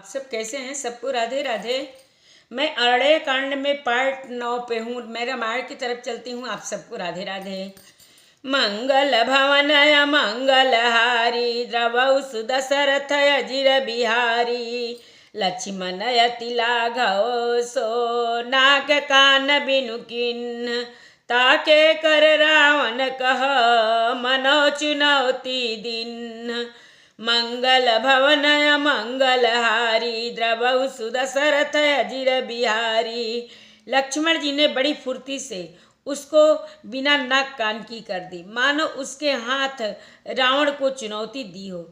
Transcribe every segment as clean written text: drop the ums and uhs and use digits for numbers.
आप सब कैसे हैं? सबको राधे राधे। मैं अरण्य कांड में पार्ट 9 पे हूँ। मैं रामायण की तरफ चलती हूँ। आप सबको राधे राधे। मंगल भवनय मंगलहारी द्रवौ सुदशरथ अजिर बिहारी लक्ष्मण अति लाघव सो नाग कान बिनु किन्न ताके कर रावण कह मनो चुनौती दिन मंगल भवनय मंगलहारी द्रवौ सुदशरथ अजिर बिहारी। लक्ष्मण जी ने बड़ी फुर्ती से उसको बिना नाक कान की कर दी, मानो उसके हाथ रावण को चुनौती दी हो।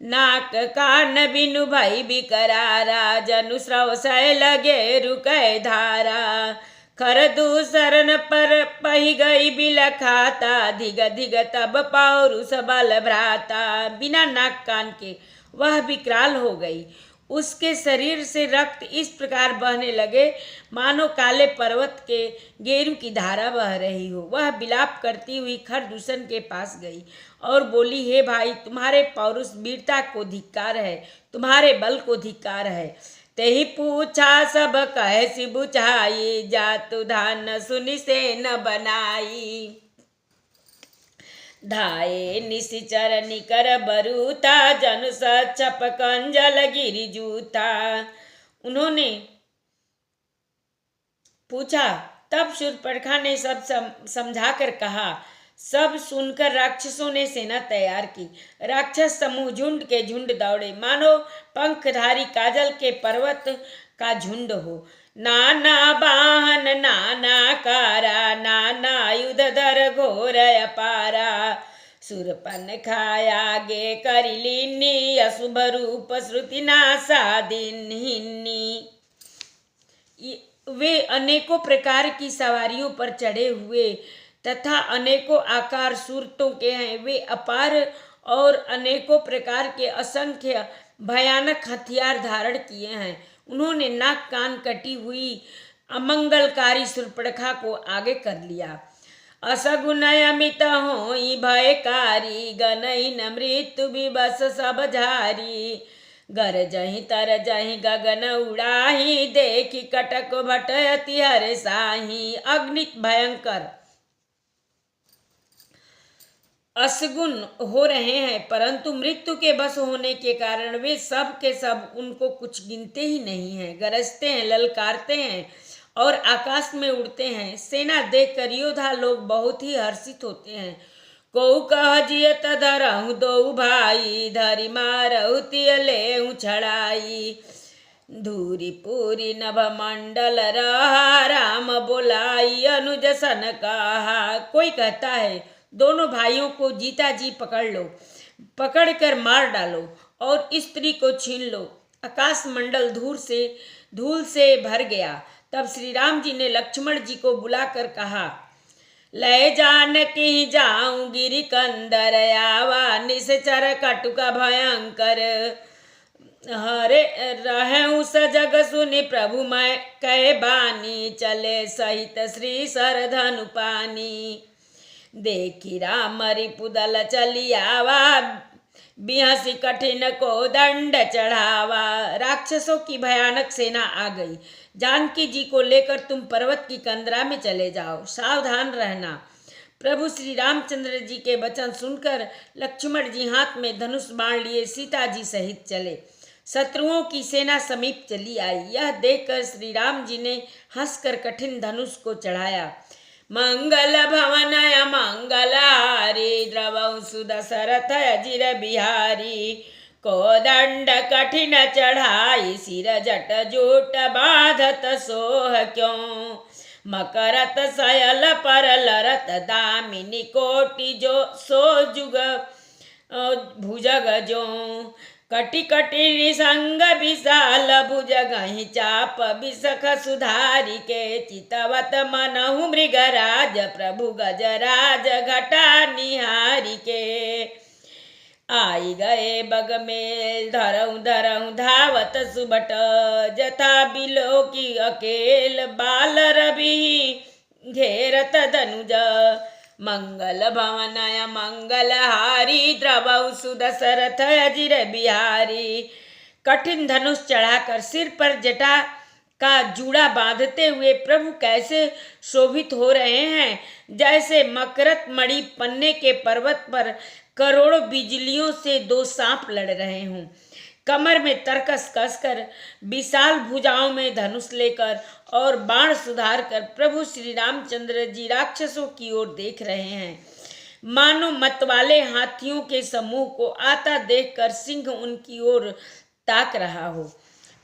नाक कान बिनु भई बिकरारा जनु स्रव सय लगे रुकै धारा खर दूसरन पर पही गई बिलखाता धिग धिग तब पौरुष बल भ्राता। बिना नाक कान के वह विकराल हो गई। उसके शरीर से रक्त इस प्रकार बहने लगे मानो काले पर्वत के गेरू की धारा बह रही हो। वह विलाप करती हुई खरदूषण के पास गई और बोली, हे भाई, तुम्हारे पौरुष वीरता को धिक्कार है, तुम्हारे बल को धिक्कार है। तेहि पूछा सब कैसी बुझाई जातु धान सुनि से न बनाई धाये निशिचर निकर बरूता जनु सचप कंजल गिरि जूता। उन्होंने पूछा, तब शूर्पणखा ने सब समझा कर कहा। सब सुनकर राक्षसों ने सेना तैयार की। राक्षस समूह झुंड के झुंड दौड़े, मानो पंखधारी काजल के पर्वत का झुंड हो। नाना बाहन नाना कारा नाना आयुध धर घोर अपारा सुरपन खाया गे करिलिनी अशुभ रूप श्रुति नासा दिनहिनी। वे अनेकों प्रकार की सवारियों पर चढ़े हुए तथा अनेकों आकार सूरतों के हैं। वे अपार और अनेकों प्रकार के असंख्य भयानक हथियार धारण किए हैं। उन्होंने नाक कान कटी हुई अमंगलकारी शूर्पणखा को आगे कर लिया। असगुन अमित होई भयकारी गनई न मृत्यु विवश सब झारी गर जही तर जही गगन उड़ाही देखी कटक भट अति हर साही। अग्नित भयंकर असगुन हो रहे हैं, परंतु मृत्यु के बस होने के कारण वे सब के सब उनको कुछ गिनते ही नहीं हैं। गरजते हैं, ललकारते हैं और आकाश में उड़ते हैं। सेना देखकर योद्धा लोग बहुत ही हर्षित होते हैं। को कह जियत धरहु दो भाई धरि मारहु तियलेहु छड़ाई धूरी पूरी नभ मंडल रहा राम बोलाई अनुज सन कहा। कोई कहता है, दोनों भाइयों को जीता जी पकड़ लो, पकड़ कर मार डालो और स्त्री को छीन लो। आकाश मंडल धूल से भर गया। तब श्री राम जी ने लक्ष्मण जी को बुलाकर कहा, लय जानकी जाऊं गिरि कंदर आवा निश्चर कटुका भयंकर हरे रहूं सजग सुनि प्रभु मैं कह बानी चले सहित श्री सर धनु पानी देखी राम रिपुदल चली आवा बिहसी कठिन को दंड चढ़ावा। राक्षसों की भयानक सेना आ गई। जानकी जी को लेकर तुम पर्वत की कंदरा में चले जाओ, सावधान रहना। प्रभु श्री रामचंद्र जी के वचन सुनकर लक्ष्मण जी हाथ में धनुष बाण लिए सीता जी सहित चले। शत्रुओं की सेना समीप चली आई। यह देखकर श्री राम जी ने हंसकर कठिन धनुष को चढ़ाया। मंगल भवनय मंगलहारी द्रवौ सुदशरथ अजिर बिहारी कोदंड कठिन चढ़ाई सिर जट जूट बाधत सोह क्यों मकरत सयल पर लरत दामिनी कोटि जो सो जुग भुजग जो कटि कटि निसंग विशाल भुज गहि चाप बिसख सुधारी के चितवत मनहु मृगराज प्रभु गजराज घटा निहारी के आई गए बग में धरऊ धरऊ धावत सुबट जथा बिलो की अकेल बाल रवि घेरत धनुज मंगल भवनय मंगलहारी द्रवौ सुदशरथ अजिर बिहारी कठिन धनुष चढ़ाकर सिर पर जटा का जूड़ा बांधते हुए प्रभु कैसे शोभित हो रहे हैं, जैसे मकरत मणि पन्ने के पर्वत पर करोड़ों बिजलियों से दो सांप लड़ रहे हों। कमर में तरकस कसकर, विशाल भुजाओं में धनुष लेकर और बाण सुधार कर प्रभु श्री रामचंद्र जी राक्षसों की ओर देख रहे हैं। मानो मतवाले हाथियों के समूह को आता देखकर सिंह उनकी ओर ताक रहा हो।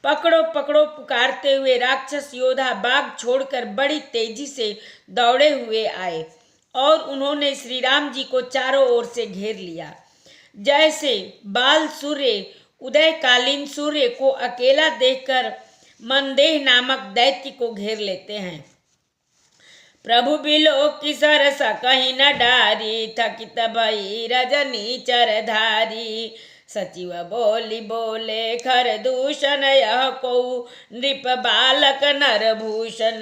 पकड़ो पकड़ो पुकारते हुए राक्षस योद्धा बाघ छोड़कर बड़ी तेजी से दौड़े हुए आए और उन्होंने श्री राम जी को चारों ओर से घेर लिया। जैसे बाल सूर्य उदयकालीन सूर्य को अकेला देखकर मनदेह नामक दैत्य को घेर लेते हैं। प्रभु बिलो की सरस कहीं न डारी, थकित भई रजनी चरधारी। सचिव बोली बोले खर दूषण, यह को नृप बालक नरभूषण।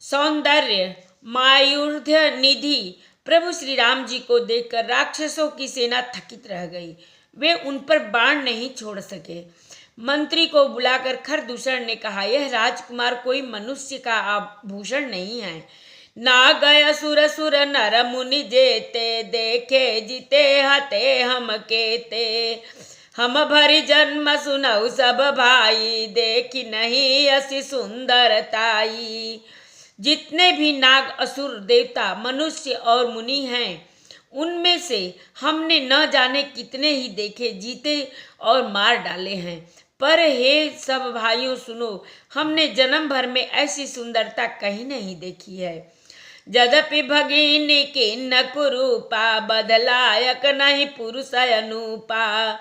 सौंदर्य मायूर्ध्य निधि प्रभु श्री राम जी को देखकर राक्षसों की सेना थकित रह गई। वे उन पर बाण नहीं छोड़ सके। मंत्री को बुलाकर खरदूषण ने कहा, यह राजकुमार कोई मनुष्य का आभूषण नहीं है। ना गय सुर सुर नर मुनि जेते, देखे जीते हते हम केते। हम भरी जन्म सुनऊ सब भाई, देखी नहीं असी सुंदरताई। जितने भी नाग असुर देवता मनुष्य और मुनि हैं, उनमें से हमने न जाने कितने ही देखे, जीते और मार डाले हैं, पर हे सब भाइयों सुनो, हमने जन्म भर में ऐसी सुंदरता कहीं नहीं देखी है। यद्यपि भगिनी की न कुरूपा, बदलायक नहीं पुरुष अनुपा।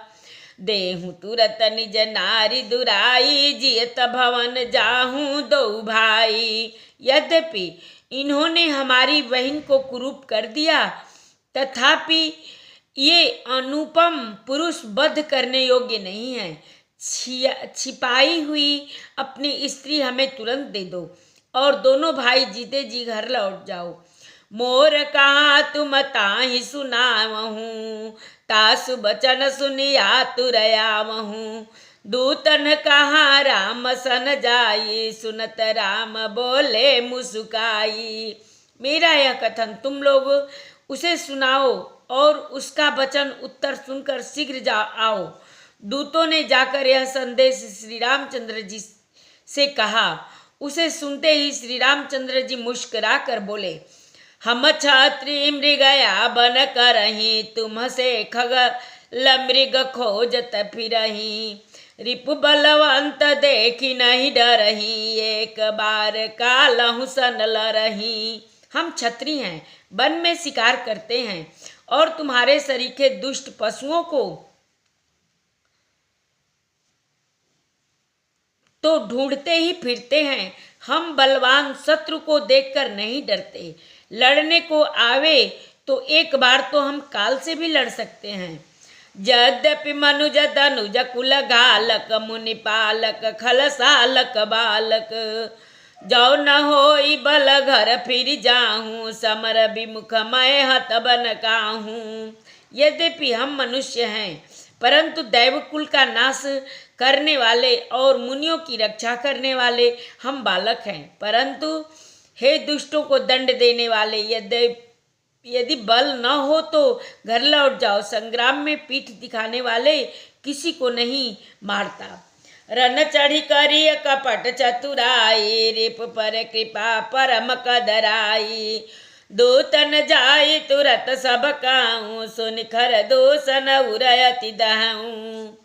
देहु तुरत निज नारी दुराई, जियत भवन जाहूं दो भाई। यद्यपि इन्होंने हमारी बहन को कुरूप कर दिया, तथापि ये अनुपम पुरुष वध करने योग्य नहीं है। छिपाई हुई अपनी स्त्री हमें तुरंत दे दो और दोनों भाई जीते जी घर लौट जाओ। मोर कहाँ तुम ताहि सुनावहूँ, तासु बचन सुनिया तुरयावहूँ। दूतन कहाँ राम सन जाई, सुनत राम बोले मुस्काई। मेरा यह कथन तुम लोग उसे सुनाओ और उसका वचन उत्तर सुनकर शीघ्र जा आओ। दूतों ने जाकर यह संदेश श्री रामचंद्र जी से कहा। उसे सुनते ही श्री रामचंद्र जी मुस्कुरा कर बोले, हम छत्री मृगया बन करही, तुम से खग लमृग खोजत फिरही। रिपु बलवंत देखी नहीं डरही, एक बार कालहु सन लरही। हम छत्री हैं, वन में शिकार करते हैं और तुम्हारे सरीखे दुष्ट पशुओं को तो ढूंढते ही फिरते हैं। हम बलवान शत्रु को देखकर नहीं डरते। लड़ने को आवे तो एक बार तो हम काल से भी लड़ सकते हैं। यद्यपि मनुज धनुज कुल घालक, मुनि पालक खलसालक बालक। जो न होई बल घर फिर जाहूँ, समर विमुख मैं हत बन काहूँ। यद्यपि हम मनुष्य हैं, परंतु दैवकुल का नाश करने वाले और मुनियों की रक्षा करने वाले हम बालक हैं। परंतु हे दुष्टों को दंड देने वाले, यदि बल न हो तो घर लौट जाओ। संग्राम में पीठ दिखाने वाले किसी को नहीं मारता। रन चढ़ी करिय कपट चतुराई, रिप पर कृपा परम कदराई। दूतन जाई तुरत सब काहूँ, सुन खर दूषण उरयति दहूँ।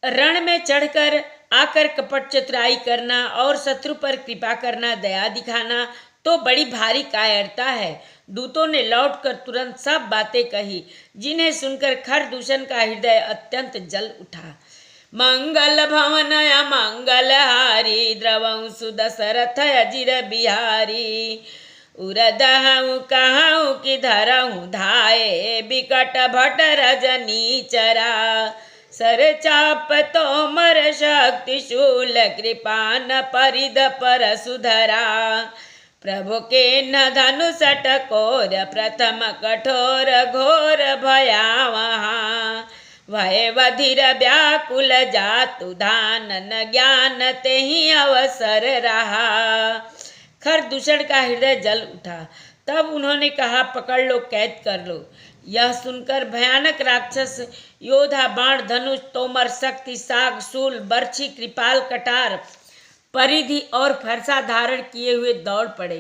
रण में चढ़कर आकर कपट चतुराई करना और शत्रु पर कृपा करना, दया दिखाना तो बड़ी भारी कायरता है। दूतों ने लौटकर तुरंत सब बातें कही, जिन्हें सुनकर खरदूषण का हृदय अत्यंत जल उठा। मंगल भवन मंगल हारी, द्रवं सुदशरथ अजिर बिहारी। उरदहु कहूँ कि धरहु धाये, बिकट भट रजनी चरा। सर चाप तोमर शक्ति शूल, कृपान परिद पर सुधरा। प्रभु के न धनुष टकोर प्रथम कठोर घोर भयावहा भय बधिर व्याकुल जातु धान न ज्ञान ते ही अवसर रहा। खरदूषण का हृदय जल उठा। तब उन्होंने कहा, पकड़ लो, कैद कर लो। यह सुनकर भयानक राक्षस योद्धा बाण धनुष तोमर शक्ति साग शूल बर्छी कृपाल कटार परिधि और फरसा धारण किए हुए दौड़ पड़े।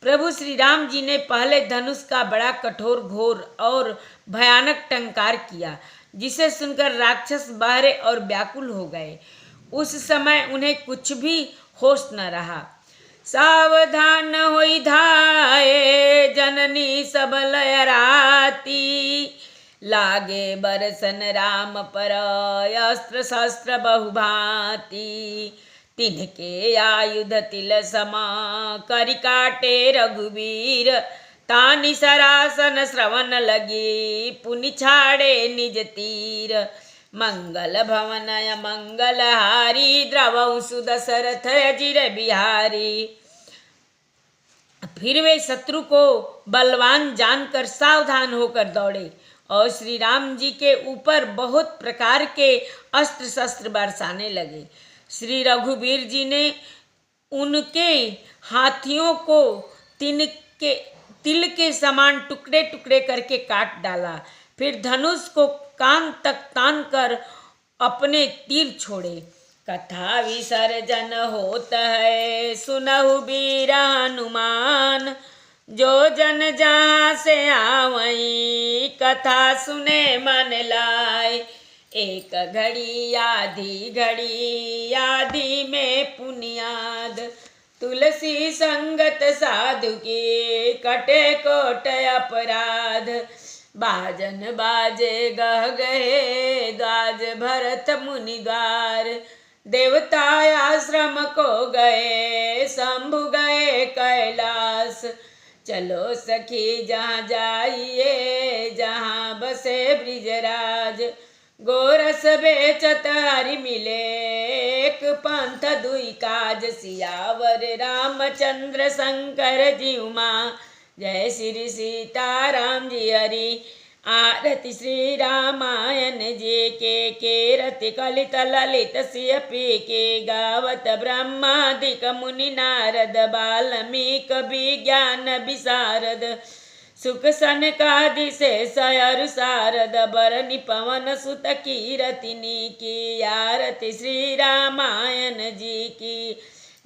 प्रभु श्री राम जी ने पहले धनुष का बड़ा कठोर घोर और भयानक टंकार किया, जिसे सुनकर राक्षस बहरे और व्याकुल हो गए। उस समय उन्हें कुछ भी होश न रहा। सावधान होई धाये जननी सब लयराती लागे बरसन राम पर अस्त्र शस्त्र बहुभांति तिनके आयुध तिल समा करि काटे रघुवीर तानि सरासन श्रवण लगी पुनि छाड़े निज तीर मंगल भवनय मंगलहारी द्रवौ सुदशरथ अजिर बिहारी। फिर वे शत्रु को बलवान जानकर सावधान होकर दौड़े और श्री राम जी के ऊपर बहुत प्रकार के अस्त्र शस्त्र बरसाने लगे। श्री रघुवीर जी ने उनके हाथियों को तिल के समान टुकड़े टुकड़े करके काट डाला। फिर धनुष को कान तक तान कर अपने तीर छोड़े। कथा विसर्जन होत है सुनहु वीर हनुमान जो जन जहाँ से आवई कथा सुने मन लाए एक घड़ी आधी में पुनियाद तुलसी संगत साधु की कटे कोट अपराध बाजन बाजे गह गहे द्वाज भरत मुनि द्वार देवता आश्रम को गए शंभु गए कैलाश चलो सखी जहाँ जाइए जहाँ बसे ब्रिजराज गोरस बेचत हरि मिले एक पंथ दुई काज सियावर रामचंद्र शंकर जी उमा जय श्री सीताराम जी हरि। आरती श्री रामायण जी के कीरति कलित ललित सिय पी के गावत ब्रह्मादिक मुनि नारद बाल्मीक विज्ञान विशारद सुख सनकादि शेष अरु शारद बरनि पवन सुत कीरतिनी की। आरती श्री रामायण जी की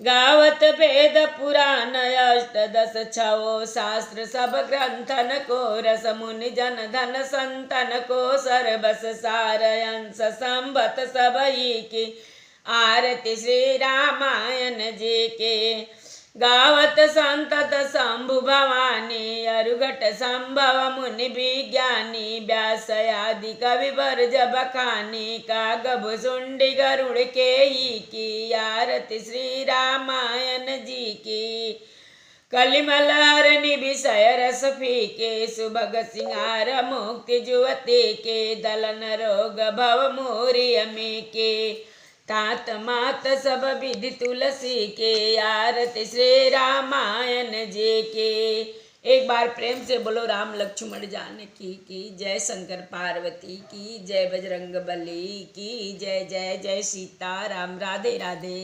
गावत वेद पुराण अष्टदश छवो शास्त्र सब ग्रंथन को रस मुनि जन धन संतन को सर्वस सार अंश संबत सबई की। आरती श्री रामायण जी के गावत संतत शंभु भवानी अरुघट संभव मुनि विज्ञानी व्यास आदि कवि वर्ज बखानी कागभ सुंडी गरुड़ के ही की। आरती श्री रामायण जी की कलिमल हरनि विषय रस फीके सुभग सिंगार मुक्ति जुवते के दलन रोग भव मोरि अमी के तात मात सब विधि तुलसी के। आरती श्री रामायण जी के। एक बार प्रेम से बोलो राम लक्ष्मण जानकी की जय शंकर पार्वती की जय बजरंग बली की जय। जय जय सीता राम। राधे राधे।